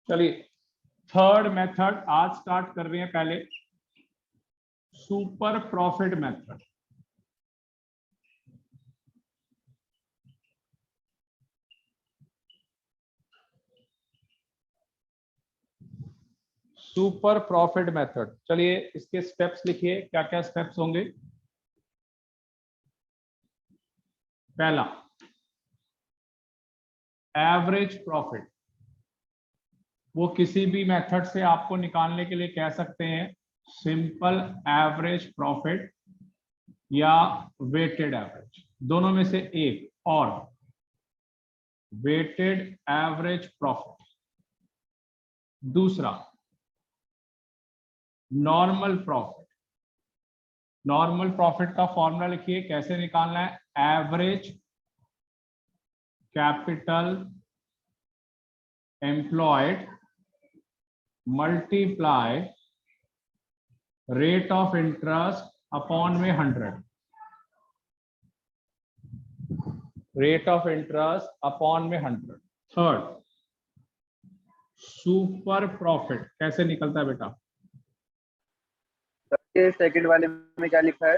चलिए third method आज start कर रहे हैं। पहले super profit method. Super profit method, चलिए इसके स्टेप्स लिखिए, क्या क्या स्टेप्स होंगे। पहला एवरेज प्रॉफिट, वो किसी भी मेथड से आपको निकालने के लिए कह सकते हैं सिंपल एवरेज प्रॉफिट या वेटेड एवरेज, दोनों में से एक। और वेटेड एवरेज प्रॉफिट। दूसरा नॉर्मल प्रॉफिट। नॉर्मल प्रॉफिट का फॉर्मूला लिखिए, कैसे निकालना है। Average capital employed multiply rate of interest upon में 100। रेट ऑफ इंटरेस्ट अपॉन में 100। थर्ड सुपर प्रॉफिट कैसे निकलता है बेटा। सेकंड वाले में क्या लिखा है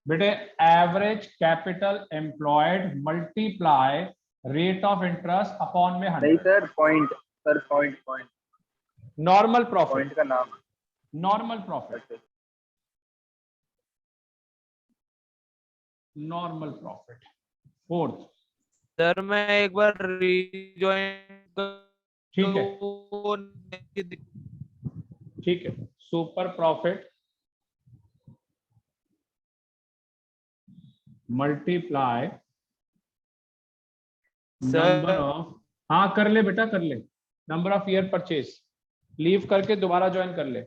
बेटे, average capital employed multiply rate of interest upon में 100। नहीं sir, point. Sir point point normal profit. Point का नाम है। Normal profit. Normal profit. Fourth sir मैं एक बार रीजॉइन ठीक है, ठीक है। Super profit multiply number of, हाँ कर ले बेटा कर ले, number of year purchase. Leave करके दोबारा ज्वाइन कर ले।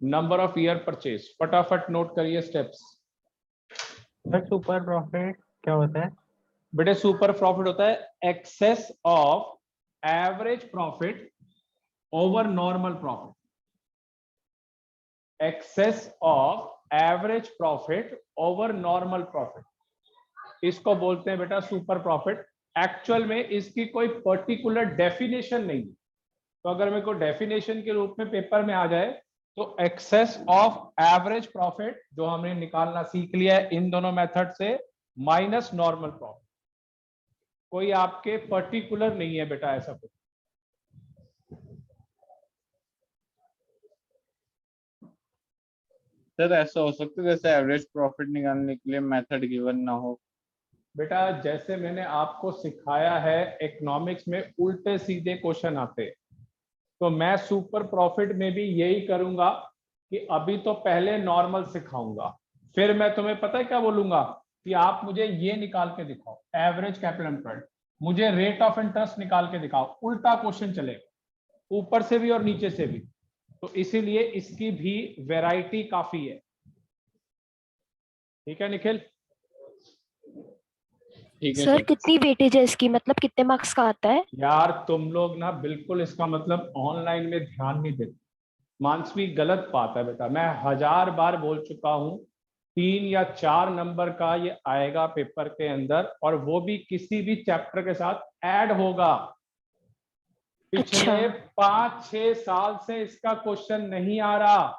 नंबर ऑफ ईयर परचेज, फटाफट नोट करिए स्टेप्स। सुपर प्रॉफिट क्या होता है बेटे, सुपर प्रॉफिट होता है excess of average profit over normal profit. Excess of average profit over normal profit, इसको बोलते हैं बेटा सुपर प्रॉफिट। एक्चुअल में इसकी कोई पर्टिकुलर डेफिनेशन नहीं है, तो अगर मेरे को डेफिनेशन के रूप में पेपर में आ जाए तो एक्सेस ऑफ एवरेज प्रॉफिट जो हमने निकालना सीख लिया है इन दोनों मेथड से, माइनस नॉर्मल प्रॉफिट। कोई आपके पर्टिकुलर नहीं है बेटा ऐसा कुछ। सर ऐसा हो सकता है जैसे एवरेज प्रॉफिट निकालने के लिए मेथड गिवन ना हो। बेटा जैसे मैंने आपको सिखाया है इकोनॉमिक्स में उल्टे सीधे क्वेश्चन आते हैं, तो मैं सुपर प्रॉफिट में भी यही करूंगा कि अभी तो पहले नॉर्मल सिखाऊंगा, फिर मैं तुम्हें पता है क्या बोलूंगा कि आप मुझे ये निकाल के दिखाओ एवरेज कैपिटल एम्प्लॉयड, मुझे रेट ऑफ इंटरेस्ट निकाल के दिखाओ। उल्टा क्वेश्चन चलेगा, ऊपर से भी और नीचे से भी। तो इसीलिए इसकी भी वैरायटी काफी है। ठीक है निखिल। ठीक है सर कितनी वेटेज है इसकी, मतलब कितने मार्क्स का आता है। यार तुम लोग ना बिल्कुल इसका मतलब ऑनलाइन में ध्यान नहीं देते। मानसवी गलत बात है बेटा, मैं 1000 बार बोल चुका हूं 3 या 4 नंबर का ये आएगा पेपर के अंदर, और वो भी किसी भी चैप्टर के साथ ऐड होगा। पिछले 5-6 साल से इसका क्वेश्चन नहीं आ रहा,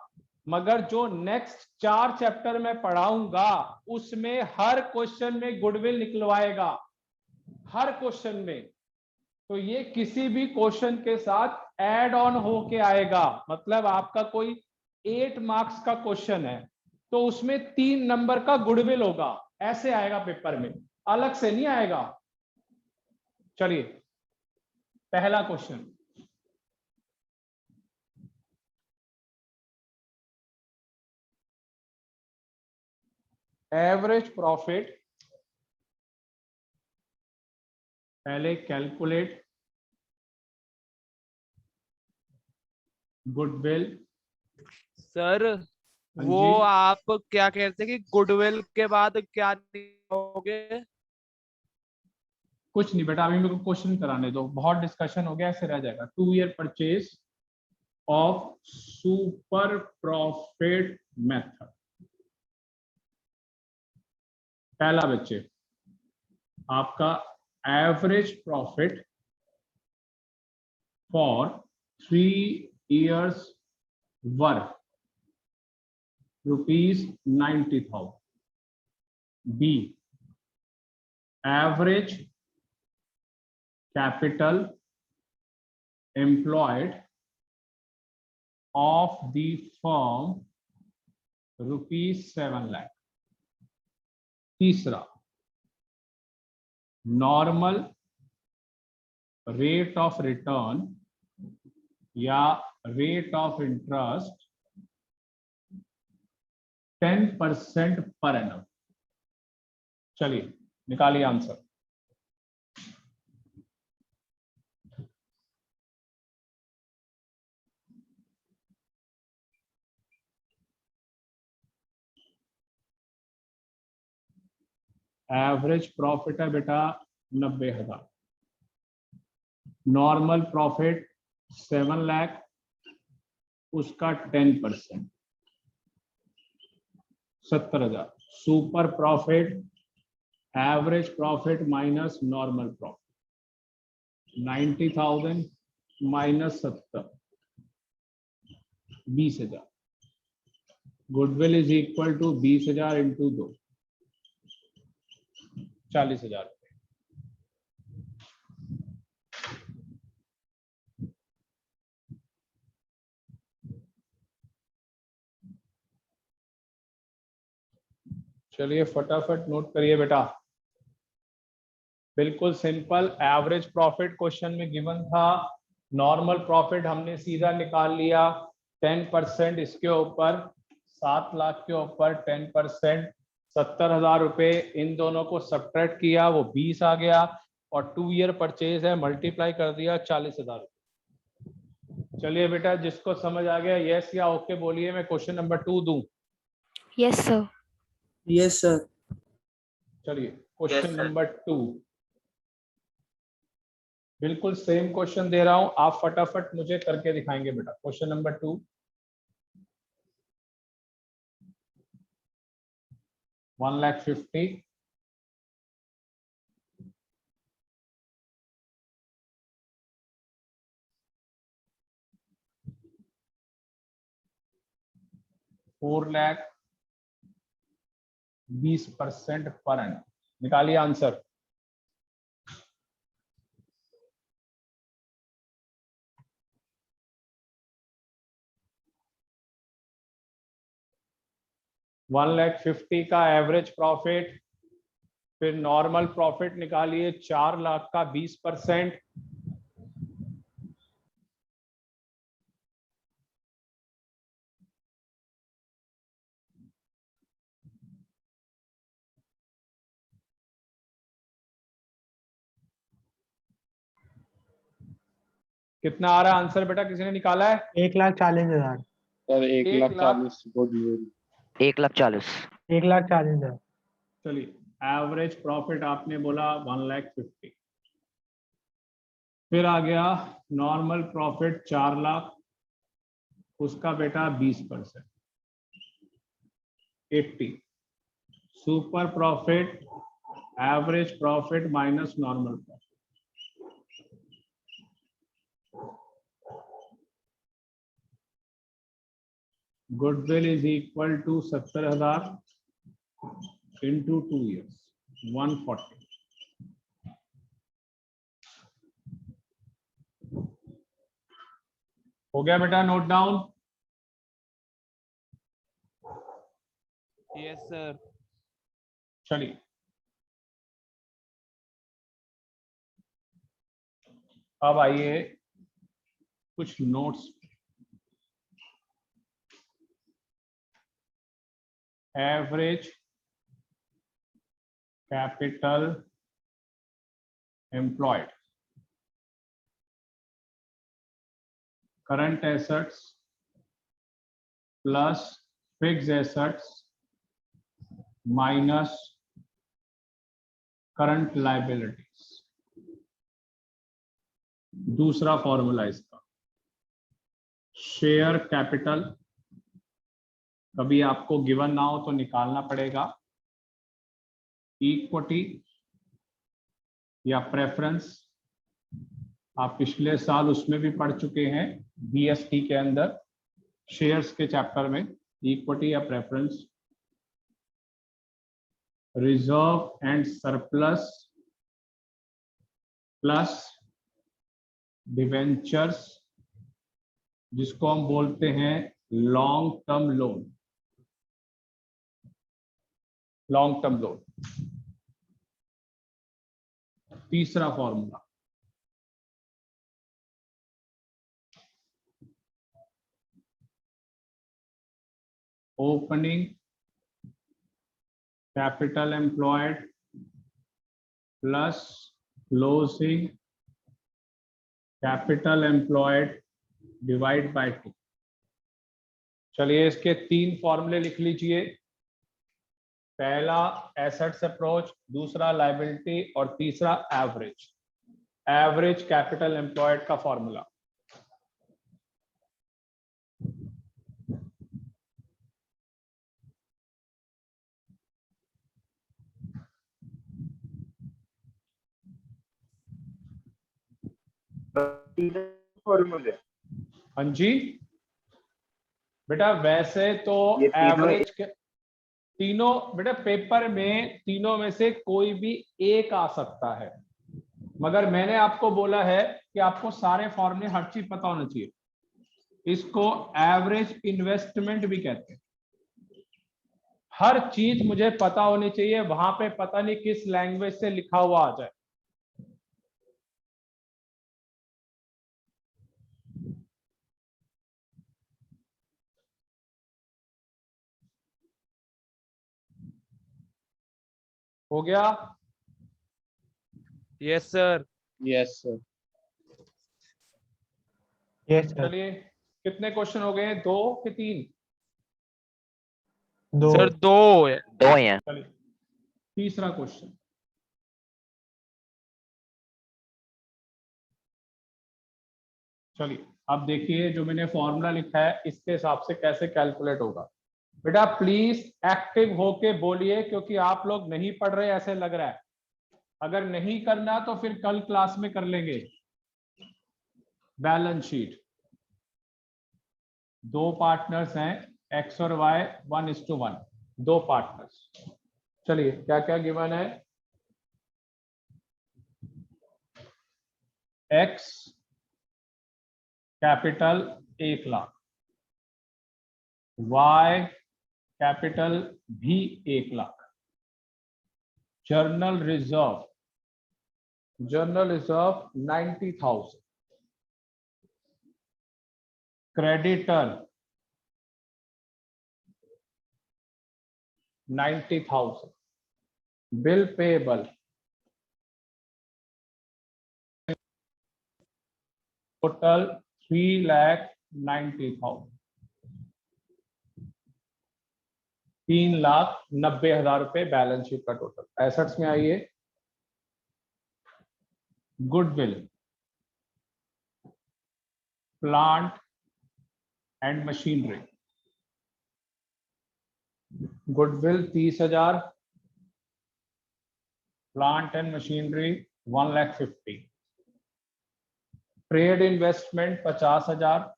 मगर जो नेक्स्ट 4 चैप्टर में पढ़ाऊंगा उसमें हर क्वेश्चन में गुडविल निकलवाएगा, हर क्वेश्चन में। तो ये किसी भी क्वेश्चन के साथ ऐड ऑन होके आएगा। मतलब आपका कोई 8 मार्क्स का क्वेश्चन है तो उसमें 3 नंबर का गुडविल होगा, ऐसे आएगा पेपर में, अलग से नहीं आएगा। चलिए पहला क्वेश्चन, एवरेज प्रॉफिट। पहले कैलकुलेट गुडविल। सर वो आप क्या कहते हैं कि गुडविल के बाद क्या होगे। कुछ नहीं बेटा, अभी मेरे को क्वेश्चन कराने दो, बहुत डिस्कशन हो गया, ऐसे रह जाएगा। 2 year purchase of super profit method. पहला बच्चे आपका average profit for 3 years worth rupees 90,000. B, average capital employed of the firm rupees 7 lakh. तीसरा, नॉर्मल रेट ऑफ रिटर्न या rate of interest 10% per annum. चलिए निकालिए आंसर। एवरेज प्रॉफिट है बेटा 90,000, normal profit 7 lakh, उसका 10% 70,000, super profit average profit minus normal profit 90,000 minus 70 20,000, goodwill is equal to 20,000 into 2 40,000 रुपए। चलिए फटाफट नोट करिए बेटा। बिल्कुल सिंपल, एवरेज प्रॉफिट क्वेश्चन में गिवन था, नॉर्मल प्रॉफिट हमने सीधा निकाल लिया 10% इसके ऊपर, 7 लाख के ऊपर 10% 70,000 रुपए, इन दोनों को सब्ट्रैक्ट किया वो 20 आ गया, और 2 ईयर परचेज है मल्टीप्लाई कर दिया 40,000 रुपए। चलिए बेटा जिसको समझ आ गया यस या ओके बोलिए, मैं क्वेश्चन नंबर 2 दूं। Yes sir. Yes sir. चलिए क्वेश्चन नंबर 2, बिल्कुल सेम क्वेश्चन दे रहा हूं, आप फटाफट मुझे करके दिखाएंगे बेटा। Question number 2, 1,50,000, ₹4,00,000 20% per annum. निकालिए आंसर। $1,50,000 का एवरेज प्रॉफिट, फिर नॉर्मल प्रॉफिट निकालिए 4 लाख का 20%, कितना आ रहा है आंसर बेटा, किसी ने निकाला है? 1,40,000। Sir 1,40,000 goodwill. 1,40,000। 1,40,000। चलिए एवरेज प्रॉफिट आपने बोला 1,50,000, फिर आ गया नॉर्मल प्रॉफिट 4 लाख, उसका बेटा 20% 80, super profit average profit minus normal profit, goodwill is equal to 70,000 into 2 years 140। हो गया बेटा नोट डाउन? Yes sir. चलिए अब आइए कुछ notes. Average capital employed, current assets plus fixed assets minus current liabilities. दूसरा फॉर्मूला इसका, शेयर कैपिटल, कभी आपको गिवन ना हो तो निकालना पड़ेगा, इक्विटी या प्रेफरेंस आप पिछले साल उसमें भी पढ़ चुके हैं, बीएसटी के अंदर शेयर्स के चैप्टर में, इक्विटी या preference, reserve and surplus plus debentures, जिसको हम बोलते हैं long term loan. Long term loan तीसरा formula. Opening capital employed plus closing capital employed divide by 2। चलिए इसके 3 फॉर्मूले लिख लीजिए। पहला एसेट्स अप्रोच, दूसरा लायबिलिटी और तीसरा एवरेज। एवरेज कैपिटल एम्प्लॉयड का फॉर्मूला। फॉर्मूले। हाँ जी बेटा, वैसे तो ये तीनों एवरेज के तीनों बेटा पेपर में तीनों में से कोई भी एक आ सकता है, मगर मैंने आपको बोला है कि आपको सारे फॉर्मूले हर चीज पता होना चाहिए। इसको एवरेज इन्वेस्टमेंट भी कहते हैं। हर चीज मुझे पता होनी चाहिए, वहां पे पता नहीं किस लैंग्वेज से लिखा हुआ आ जाए। हो गया? Yes sir. Yes sir. Yes sir. चलिए कितने क्वेश्चन हो गए, 2 कि 3? 2। सर 2 है। 2 हैं। चलिए तीसरा क्वेश्चन। चलिए अब देखिए, जो मैंने फॉर्मूला लिखा है इसके हिसाब से कैसे कैलकुलेट होगा। बेटा प्लीज एक्टिव होके बोलिए, क्योंकि आप लोग नहीं पढ़ रहे ऐसे लग रहा है। अगर नहीं करना तो फिर कल क्लास में कर लेंगे। बैलेंस शीट, 2 पार्टनर्स हैं एक्स और वाई, 1:1, 2 पार्टनर्स। चलिए क्या क्या गिवन है। X capital 1 lakh, Y capital भी 1 lakh, general reserve 90,000, creditor 90,000, bill payable total 3,90,000, 3,90,000 रुपए बैलेंस शीट का टोटल। एसेट्स में आइए, goodwill, plant and machinery. Goodwill 30,000, plant and machinery 1,50,000, trade investment 50,000,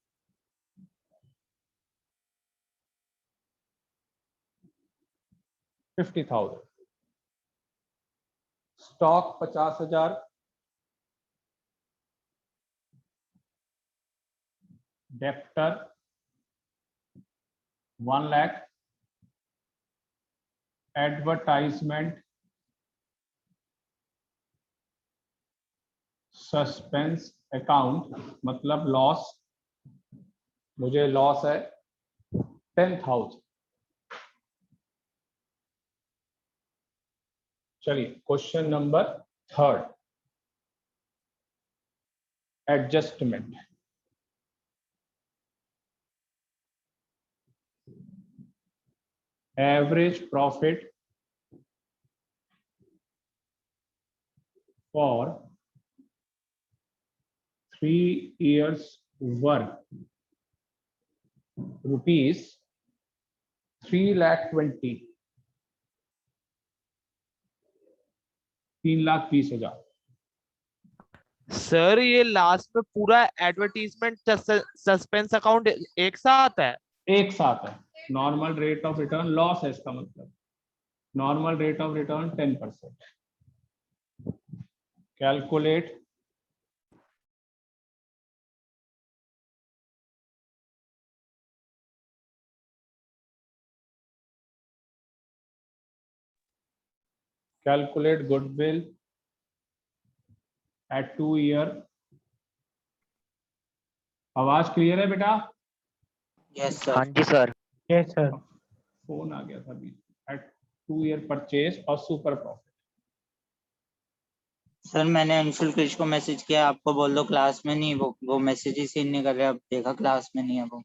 stock 50,000, debtor 1 lakh, advertisement, suspense account मतलब लॉस, मुझे लॉस है 10,000। चलिए question number 3, adjustment. Average profit for 3 years work rupees 3,20,000, 3,20,000। Sir ये लास्ट में पूरा एडवर्टीजमेंट सस्पेंस अकाउंट एक साथ है। एक साथ है। Normal rate of return loss है इसका मतलब। Normal rate of return 10%। Calculate calculate goodwill at 2 year. आवाज क्लियर है बेटा? Yes sir. हाँ जी सर। Yes sir. फोन आ गया था अभी। एट 2 ईयर परचेज और सुपर प्रॉफिट। सर मैंने अंशुल कृष्ण को मैसेज किया, आपको बोल दो क्लास में नहीं, वो मैसेज ही सीन नहीं कर रहे, अब देखा क्लास में नहीं है वो।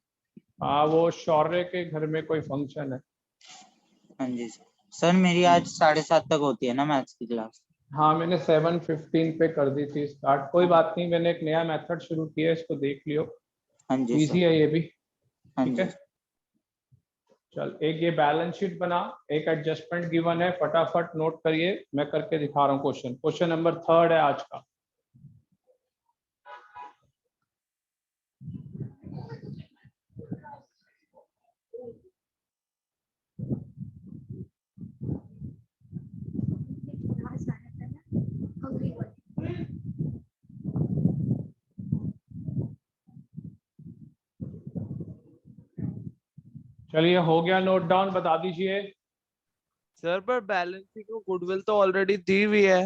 हाँ वो शौर्य के घर में कोई फंक्शन है। हाँ जी सर। सर मेरी आज 7:30 तक होती है ना मैथ्स की क्लास। हाँ मैंने 7:15 पे कर दी थी स्टार्ट। कोई बात नहीं, मैंने एक नया मेथड शुरू किया है, इसको देख लियो। हाँ जी इजी सर। है ये भी। हाँ ठीक जी। है चल, एक ये बैलेंस शीट बना, एक एडजस्टमेंट गिवन है, फटाफट नोट करिए, मैं करके दिखा रहा हूँ। क्वेश्चन नंबर 3 है आज का। चलिए हो गया नोट डाउन, बता दीजिए। सर पर बैलेंस शीट में गुडविल तो ऑलरेडी दी हुई है।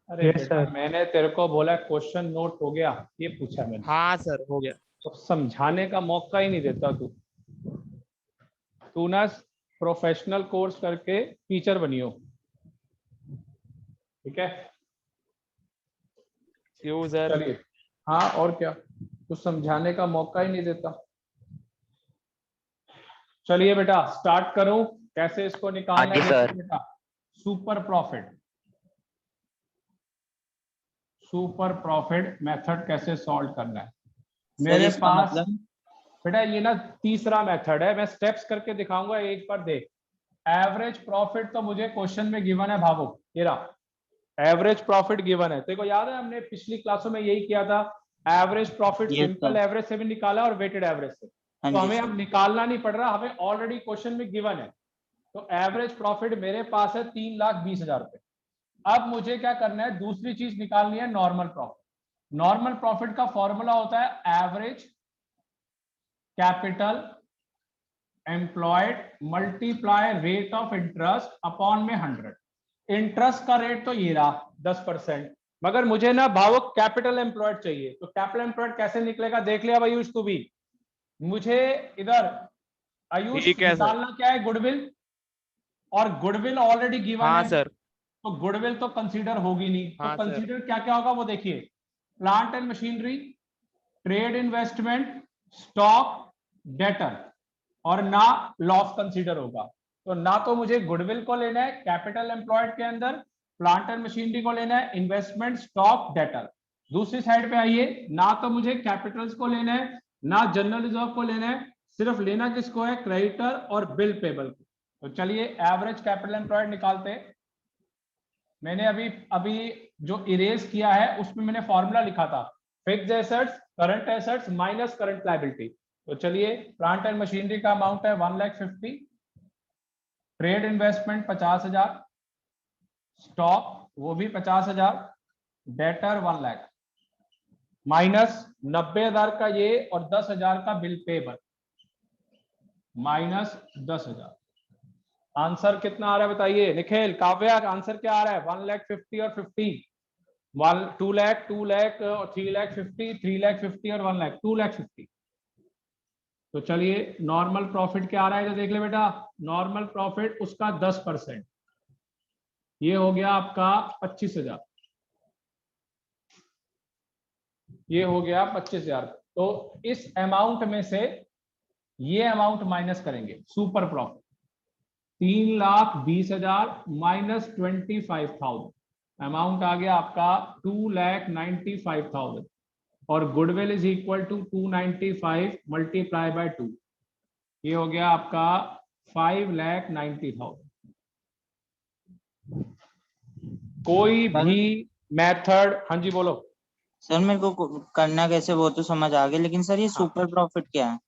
अरे Yes, बेटा sir. मैंने तेरे को बोला क्वेश्चन नोट हो गया, ये पूछा मैंने। हाँ सर हो गया। तो समझाने का मौका ही नहीं देता तू ना प्रोफेशनल कोर्स करके टीचर बनियो। ठीक है क्यों सर? चलिए। हाँ और क्या, कुछ समझाने का मौका ही नहीं देता। चलिए बेटा स्टार्ट करूं, कैसे इसको निकालना हाँ जी है सर। देखो बेटा। Super profit, super profit method कैसे सॉल्व करना है मेरे इसका पास। मतलब? बेटा ये ना तीसरा मेथड है, मैं स्टेप्स करके दिखाऊंगा, एक बार देख। एवरेज प्रॉफिट तो मुझे क्वेश्चन में गिवन है भावो, ये रहा एवरेज प्रॉफिट गिवन है। देखो याद है हमने पिछली क्लासों में यही किया था, average profit Yes, simple sir. Average से भी निकाला और वेटेड एवरेज से। हाँ तो जी हमें सर। अब निकालना नहीं पड़ रहा, हमें ऑलरेडी क्वेश्चन में गिवन है। तो एवरेज प्रॉफिट मेरे पास है 3,20,000 रुपए। अब मुझे क्या करना है, दूसरी चीज निकालनी है नॉर्मल प्रॉफिट। नॉर्मल प्रॉफिट का फॉर्मूला होता है average capital employed multiply rate of interest upon में 100। इंटरेस्ट का रेट तो ये रहा 10%, मगर मुझे ना भावुक कैपिटल एम्प्लॉयड चाहिए। तो कैपिटल एम्प्लॉयड कैसे निकलेगा देख लिया आयुष तू भी। मुझे इधर आयुष ठीक है सर। निकालना क्या है, गुडविल, और गुडविल ऑलरेडी गिवन हाँ है। सर। तो गुडविल तो कंसीडर होगी नहीं, तो हाँ सर। कंसीडर क्या क्या होगा वो देखिए। Plant and machinery, trade investment, stock, debtor, और ना लॉस कंसीडर होगा। तो ना तो मुझे गुडविल को लेना है कैपिटल एम्प्लॉयड के अंदर, प्लांट एंड मशीनरी को लेना है इन्वेस्टमेंट, स्टॉक, डेटर। दूसरी साइड पे आइए, ना तो मुझे कैपिटल्स को लेना है, ना जनरल रिजर्व को लेना है, सिर्फ लेना किसको है, क्रेडिटर और बिल पेबल को। तो चलिए एवरेज कैपिटल एम्प्लॉयड निकालते हैं। मैंने अभी अभी जो इरेज किया है उसमें मैंने फॉर्मूला लिखा था, fixed assets current assets minus current liability. तो चलिए प्लांट एंड मशीनरी का अमाउंट है 1,50,000, ट्रेड इन्वेस्टमेंट 50,000, स्टॉक वो भी 50,000, डेटर 1 लाख, माइनस 90,000 का ये और 10,000 का बिल पेबल, माइनस 10,000। आंसर कितना आ रहा है बताइए निखिल, काव्या आंसर क्या आ रहा है? 1,50,000 और 50, 2 लाख, 2 लाख और 3 लाख 50, 3 लाख 50 और 1 लाख, 2 लाख 50। तो चलिए नॉर्मल प्रॉफिट क्या आ रहा है तो देख ले बेटा। नॉर्मल प्रॉफिट उसका 10%, ये हो गया आपका 25,000, ये हो गया 25,000। तो इस अमाउंट में से ये अमाउंट माइनस करेंगे, सुपर प्रॉफिट 3,20,000 माइनस 25,000, अमाउंट आ गया आपका 2,95,000, और goodwill is equal to 295 multiply by 2, ये हो गया आपका 5,90,000। कोई भी मेथड, हाँ जी बोलो। सर मेरे को करना कैसे वो तो समझ आ गया, लेकिन सर ये सुपर प्रॉफिट क्या है?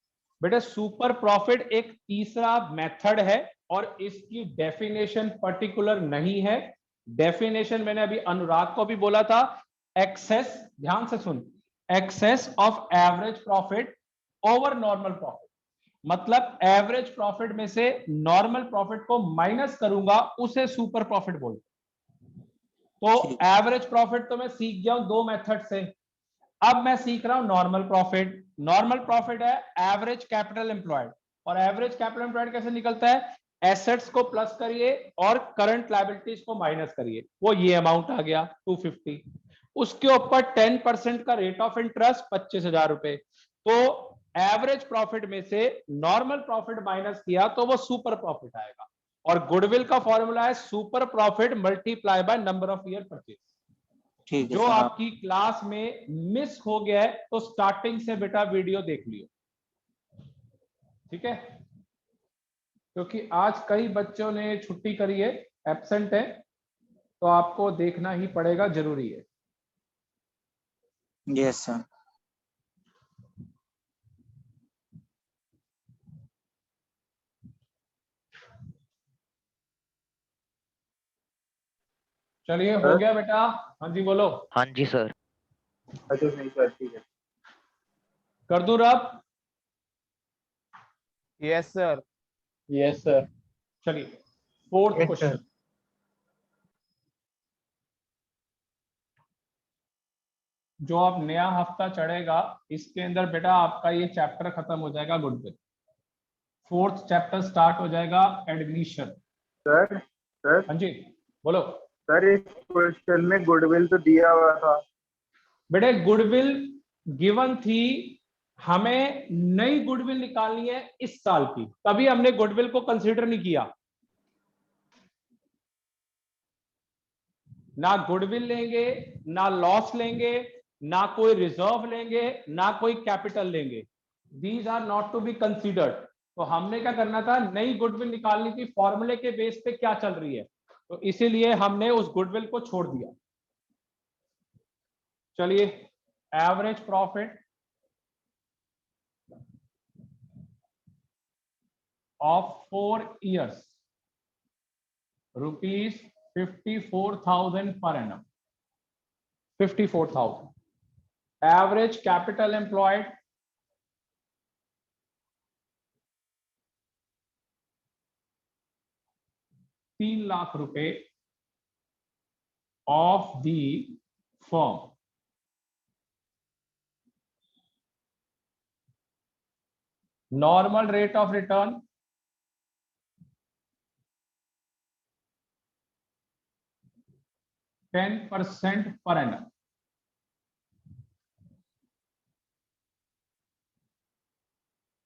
बेटा सुपर प्रॉफिट एक तीसरा मेथड है और इसकी डेफिनेशन पर्टिकुलर नहीं है। डेफिनेशन मैंने अभी अनुराग को भी बोला था, एक्सेस, ध्यान से सुन, excess of average profit over normal profit, मतलब एवरेज प्रॉफिट में से नॉर्मल प्रॉफिट को माइनस करूंगा उसे सुपर प्रॉफिट बोलते। तो एवरेज प्रॉफिट तो मैं सीख गया हूं 2 मेथड से, अब मैं सीख रहा हूं नॉर्मल प्रॉफिट। नॉर्मल प्रॉफिट है एवरेज कैपिटल एम्प्लॉयड, और एवरेज कैपिटल एम्प्लॉयड कैसे निकलता है, एसेट्स को प्लस करिए और करंट लायबिलिटीज को माइनस करिए, वो ये अमाउंट आ गया 250, उसके ऊपर 10% का रेट ऑफ इंटरेस्ट 25,000 रुपए। तो एवरेज प्रॉफिट में से नॉर्मल प्रॉफिट माइनस किया तो वो सुपर प्रॉफिट आएगा। और गुडविल का फॉर्मूला है super profit multiply by number of year purchase. ठीक है जो सर। आपकी क्लास में मिस हो गया है तो स्टार्टिंग से बेटा वीडियो देख लियो, ठीक है, क्योंकि आज कई बच्चों ने छुट्टी करी है, एब्सेंट है, तो आपको देखना ही पड़ेगा, जरूरी है। Yes sir. चलिए हो गया बेटा, हाँ जी बोलो। हाँ जी सर। अच्छा नहीं सर, ठीक है। कर दूं रब? Yes sir. Yes sir. चलिए फोर्थ Yes, क्वेश्चन। sir. जो अब नया हफ्ता चढ़ेगा इसके अंदर बेटा आपका ये चैप्टर खत्म हो जाएगा गुडविल, फोर्थ चैप्टर स्टार्ट हो जाएगा एडमिशन। सर हाँ जी बोलो। सर इस क्वेश्चन में गुडविल तो दिया हुआ था। बेटे गुडविल गिवन थी, हमें नई गुडविल निकालनी है इस साल की, तभी हमने गुडविल को कंसीडर नहीं किया। ना गुडविल लेंगे, ना लॉस लेंगे, ना कोई रिजर्व लेंगे, ना कोई कैपिटल लेंगे, these are not to be considered. तो हमने क्या करना था, नई गुडविल निकालनी थी, फॉर्मूले के बेस पे क्या चल रही है, तो इसीलिए हमने उस गुडविल को छोड़ दिया। चलिए average profit of 4 years rupees 54,000 per annum, 54,000। Average capital employed ₹3,00,000 of the firm. Normal rate of return 10% per annum.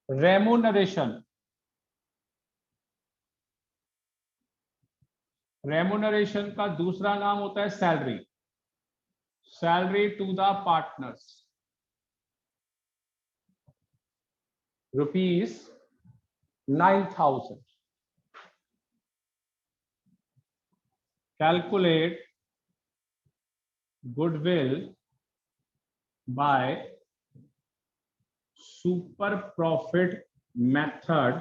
Remuneration, remuneration का दूसरा नाम होता है salary, salary to the partners ₹9,000। Calculate goodwill by super profit method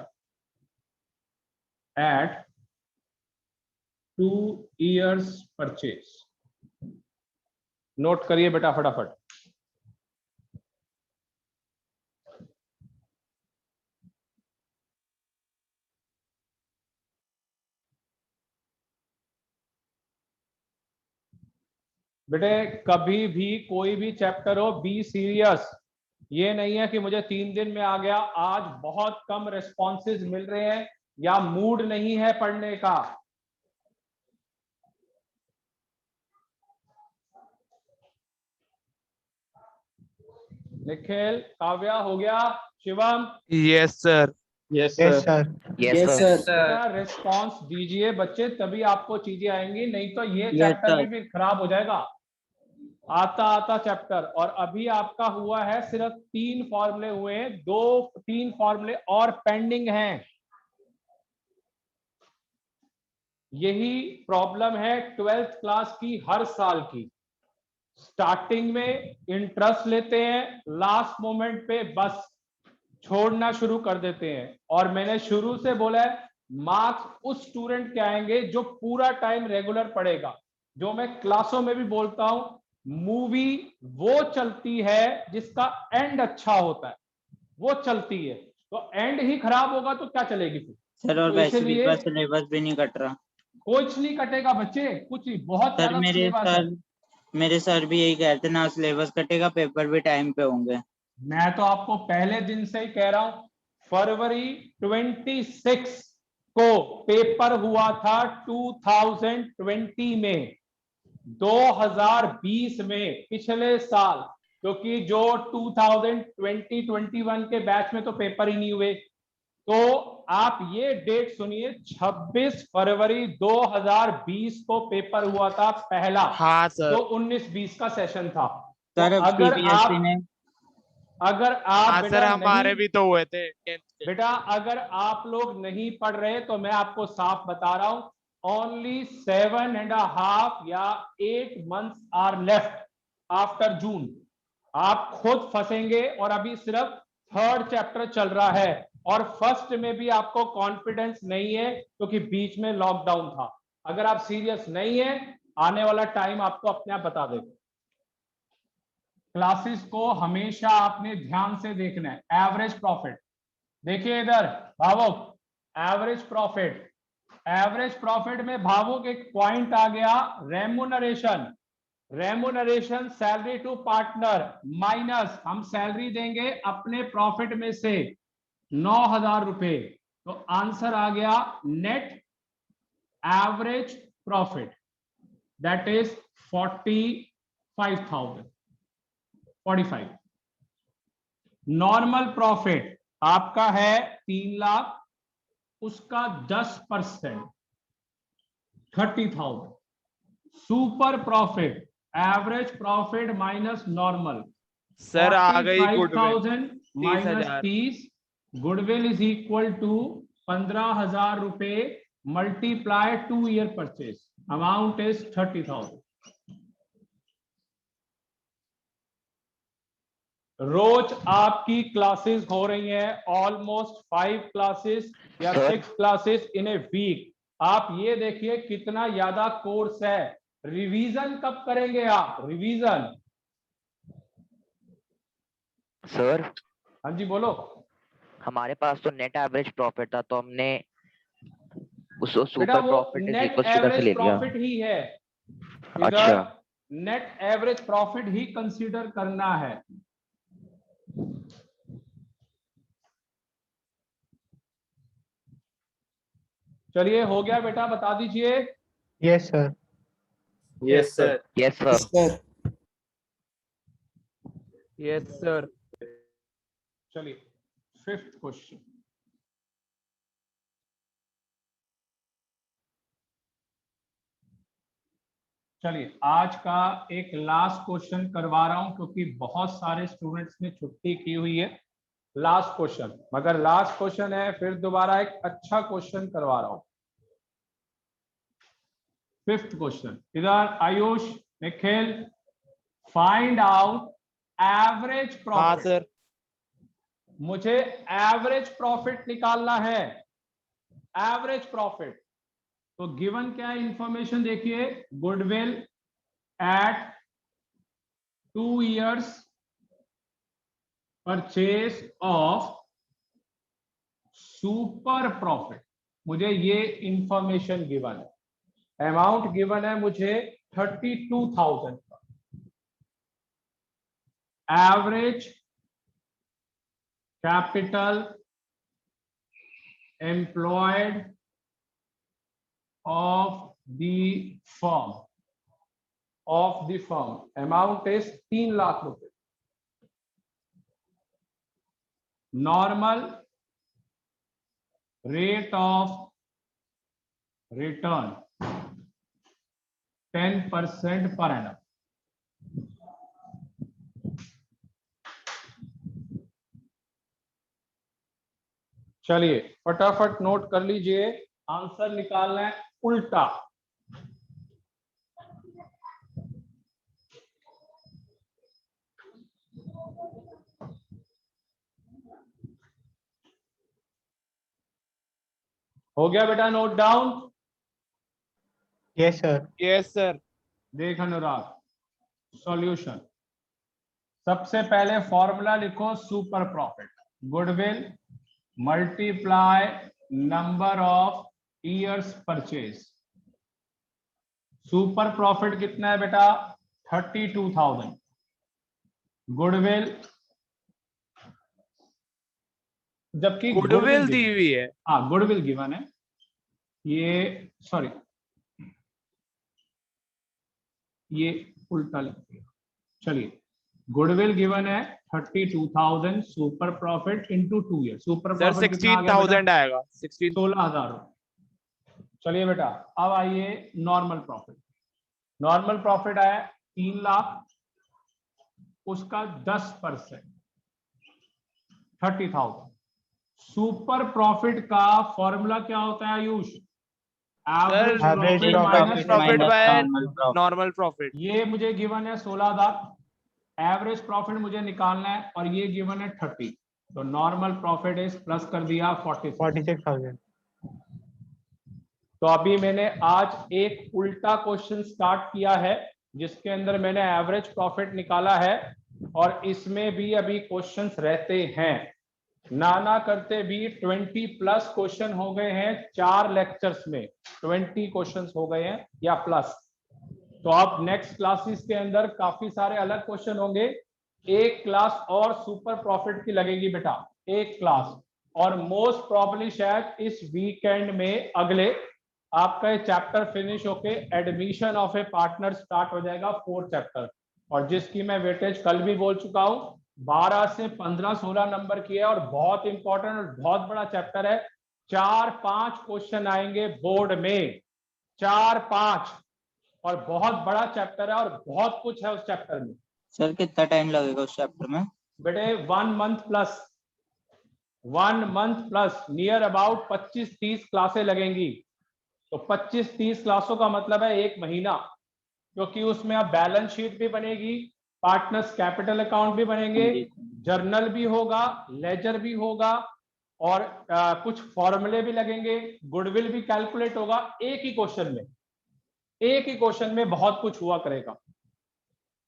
at 2 years purchase. Note करिए बेटा फटाफट। बेटे कभी भी कोई भी चैप्टर हो, बी सीरियस। ये नहीं है कि मुझे 3 दिन में आ गया, आज बहुत कम रेस्पॉन्सेज मिल रहे हैं या मूड नहीं है पढ़ने का। निखिल, काव्या हो गया, Shivam? Yes sir. Yes Yes, sir. sir. Yes sir. Response दीजिए बच्चे, तभी आपको चीजें आएंगी, नहीं तो ये Yes, चैप्टर sir. भी खराब हो जाएगा आता आता चैप्टर। और अभी आपका हुआ है सिर्फ 3 फॉर्मूले हुए हैं, 2-3 फॉर्मूले और पेंडिंग हैं। यही प्रॉब्लम है 12th क्लास की हर साल की, स्टार्टिंग में इंटरेस्ट लेते हैं, लास्ट मोमेंट पे बस छोड़ना शुरू कर देते हैं। और मैंने शुरू से बोला है मार्क्स उस स्टूडेंट के आएंगे जो पूरा टाइम रेगुलर पढ़ेगा। जो मैं क्लासों में भी बोलता हूं, मूवी वो चलती है जिसका एंड अच्छा होता है, वो चलती है। तो एंड ही खराब होगा तो क्या चलेगी फिर? सर और तो वैसे भी इसलिए सिलेबस भी नहीं कट रहा। कुछ नहीं कटेगा बच्चे, कुछ नहीं, बहुत सर ज्यादा सिलेबस है। मेरे सर भी यही कहते ना, सिलेबस कटेगा, पेपर भी टाइम पे होंगे। मैं तो आपको पहले दिन से ही कह रहा हूं, फरवरी 26 को पेपर हुआ था 2020 में, 2020 में, पिछले साल। क्योंकि जो 2020-21 के बैच में तो पेपर ही नहीं हुए। तो आप ये डेट सुनिए, 26 फरवरी 2020 को पेपर हुआ था पहला, हाँ सर। जो 19-20 का सेशन था। तो सर अब अगर सीबीएसई आप ने हाँ सर, बेटा हमारे नहीं, भी तो हुए थे 10th के। बेटा अगर आप लोग नहीं पढ़ रहे तो मैं आपको साफ बता रहा हूं, ओनली 7.5 या 8 months are left after June. आप खुद फंसेंगे, और अभी सिर्फ 3rd चैप्टर चल रहा है, और फर्स्ट में भी आपको कॉन्फिडेंस नहीं है क्योंकि बीच में लॉकडाउन था। अगर आप सीरियस नहीं है, आने वाला टाइम आपको अपने आप बता देगा। क्लासेस को हमेशा आपने ध्यान से देखना है। एवरेज प्रॉफिट देखिए इधर भावुक, एवरेज प्रॉफिट, एवरेज प्रॉफिट में भावुक एक पॉइंट आ गया, remuneration. Remuneration salary to partner minus हम सैलरी देंगे अपने प्रॉफिट में से 9,000 रुपए। तो आंसर आ गया net average profit, that is 45,000। Normal profit आपका है 3 लाख, उसका 10% 30,000। Super profit, average profit minus normal, sir आ गई goodwill 45,000 minus 30,000। 30, goodwill is equal to 15,000 रुपए multiply 2 year purchase, amount is 30,000। रोज आपकी क्लासेस हो रही हैं, ऑलमोस्ट 5 क्लासेस या Sir. 6 classes in a week. आप ये देखिए कितना ज्यादा कोर्स है। रिवीजन कब करेंगे आप? रिवीजन सर हाँ जी बोलो। हमारे पास तो नेट एवरेज प्रॉफिट था, तो हमने उस बेटा सुपर वो profit is net equal to 10 average ले लिया। प्रॉफिट ही है, अच्छा इधर नेट एवरेज प्रॉफिट ही कंसीडर करना है। चलिए हो गया बेटा, बता दीजिए। Yes sir. Yes sir. Yes sir. Yes sir. चलिए 5th क्वेश्चन। चलिए आज का एक लास्ट क्वेश्चन करवा रहा हूं, क्योंकि बहुत सारे स्टूडेंट्स ने छुट्टी की हुई है। लास्ट क्वेश्चन, मगर लास्ट क्वेश्चन है, फिर दोबारा एक अच्छा क्वेश्चन करवा रहा हूं। 5th क्वेश्चन, इधर Ayush, Nikhil, find out average हाँ प्रॉफिट। सर। मुझे एवरेज प्रॉफिट निकालना है, एवरेज प्रॉफिट। तो गिवन क्या है इंफॉर्मेशन देखिए, goodwill at 2 years purchase of super profit, मुझे ये इंफॉर्मेशन गिवन है। अमाउंट गिवन है मुझे 32,000 का। Average capital employed of the firm, amount is 3 lakh रुपए। Normal rate of return 10% per annum. चलिए फटाफट नोट कर लीजिए, आंसर निकालना है उल्टा। हो गया बेटा note down? Yes sir. Yes sir. देख अनुराग, सॉल्यूशन। सबसे पहले फॉर्मूला लिखो super profit. Goodwill multiply number of years purchase. Super profit कितना है बेटा? 32,000। गुडविल, जबकि गुडविल दी हुई है। हाँ गुडविल गिवन है, ये सॉरी ये उल्टा लिख दिया। चलिए, गुडविल गिवन है 32,000, super profit into 2 year. Super sir profit 16,000 आएगा। 16,000। चलिए बेटा, अब आइए नॉर्मल प्रॉफिट। नॉर्मल प्रॉफिट आया 3 लाख, उसका 10% 30,000। सुपर प्रॉफिट का फॉर्मूला क्या होता है Ayush? Average average profit profit minus profit by normal profit। Normal profit. ये मुझे गिवन है 16,000, एवरेज प्रॉफिट मुझे निकालना है और ये गिवन है 30, तो नॉर्मल प्रॉफिट इज प्लस कर दिया 46,000। तो अभी मैंने आज एक उल्टा क्वेश्चन स्टार्ट किया है जिसके अंदर मैंने एवरेज प्रॉफिट निकाला है, और इसमें भी अभी क्वेश्चंस रहते हैं। ना करते भी 20 प्लस क्वेश्चन हो गए हैं 4 लेक्चर्स में। 20 क्वेश्चंस हो गए हैं या प्लस। तो अब नेक्स्ट क्लासेस के अंदर काफी सारे अलग क्वेश्चन होंगे। एक क्लास और सुपर प्रॉफिट की लगेगी बेटा, एक क्लास, और मोस्ट प्रॉब्ली शायद इस वीकेंड में अगले आपका ये चैप्टर फिनिश होके admission of A partner start हो जाएगा, 4 चैप्टर, और जिसकी मैं वेटेज कल भी बोल चुका हूं 12 से 15-16 नंबर की है, और बहुत इंपॉर्टेंट और बहुत बड़ा चैप्टर है। 4-5 क्वेश्चन आएंगे बोर्ड में, 4-5, और बहुत बड़ा चैप्टर है और बहुत कुछ है उस चैप्टर में। सर कितना टाइम लगेगा उस चैप्टर में? बेटे 1 month plus, 1 month plus, near about 25-30 क्लासें लगेंगी। तो 25-30 क्लासों का मतलब है 1 महीना, क्योंकि उसमें अब बैलेंस शीट भी बनेगी, पार्टनर्स कैपिटल अकाउंट भी बनेंगे, जर्नल भी होगा, लेजर भी होगा, और कुछ फॉर्मूले भी लगेंगे, गुडविल भी कैलकुलेट होगा एक ही क्वेश्चन में। एक ही क्वेश्चन में बहुत कुछ हुआ करेगा।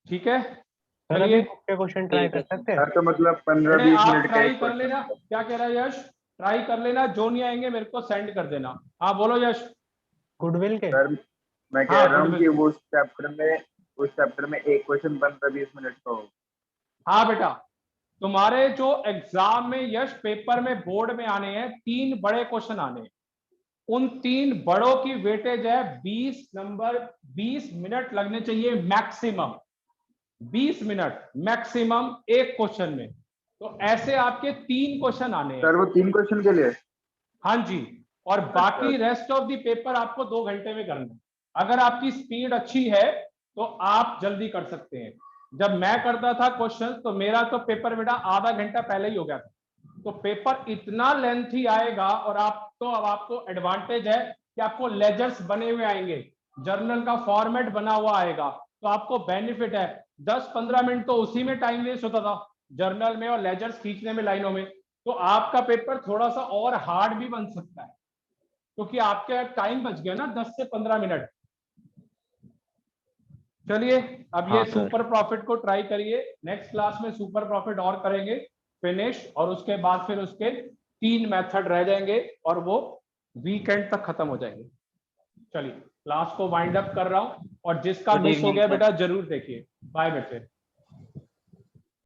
ठीक है, सर अभी के क्वेश्चन ट्राई कर सकते हैं? सर तो मतलब 15-20 आप मिनट का ट्राई एक कर लेना। क्वेश्चन। क्या कह रहा है यश? ट्राई कर लेना, जो नहीं आएंगे मेरे को सेंड कर देना। हाँ बोलो यश। गुडविल के? सर मैं कह हाँ, रहा हूँ गुडविल। कि वो उस चैप्टर में एक क्वेश्चन 15-20 मिनट का हो। हाँ बेटा, तुम्हारे जो एग्जाम में यश पेपर में बोर्ड में आने हैं 3 बड़े क्वेश्चन आने हैं, उन 3 बड़ों की वेटेज है 20 नंबर, 20 मिनट लगने चाहिए मैक्सिमम, 20 मिनट मैक्सिमम एक क्वेश्चन में। तो ऐसे आपके 3 क्वेश्चन आने हैं। सर वो 3 क्वेश्चन के लिए? हाँ जी, और बाकी रेस्ट ऑफ द पेपर आपको 2 घंटे में करना है। अगर आपकी स्पीड अच्छी है तो आप जल्दी कर सकते हैं। जब मैं करता था क्वेश्चन तो मेरा तो पेपर बेटा आधा घंटा पहले ही हो गया था। तो पेपर इतना लेंथी आएगा, और आप तो अब आपको एडवांटेज है कि आपको लेजर्स बने हुए आएंगे, जर्नल का फॉर्मेट बना हुआ आएगा, तो आपको बेनिफिट है। 10-15 मिनट तो उसी में टाइम वेस्ट होता था, जर्नल में और लेजर्स खींचने में लाइनों में। तो आपका पेपर थोड़ा सा और हार्ड भी बन सकता है, क्योंकि आपके टाइम बच गया ना 10 से 15 मिनट। चलिए, अब ये हाँ, सर। सुपर प्रॉफिट को ट्राई करिए। नेक्स्ट क्लास में सुपर प्रॉफिट और करेंगे फिनिश, और उसके बाद फिर उसके 3 मेथड रह जाएंगे और वो वीकेंड तक खत्म हो जाएंगे। चलिए, क्लास को वाइंड अप कर रहा हूं, और जिसका Good मिस हो evening, गया sir. बेटा जरूर देखिए। बाय बेटे।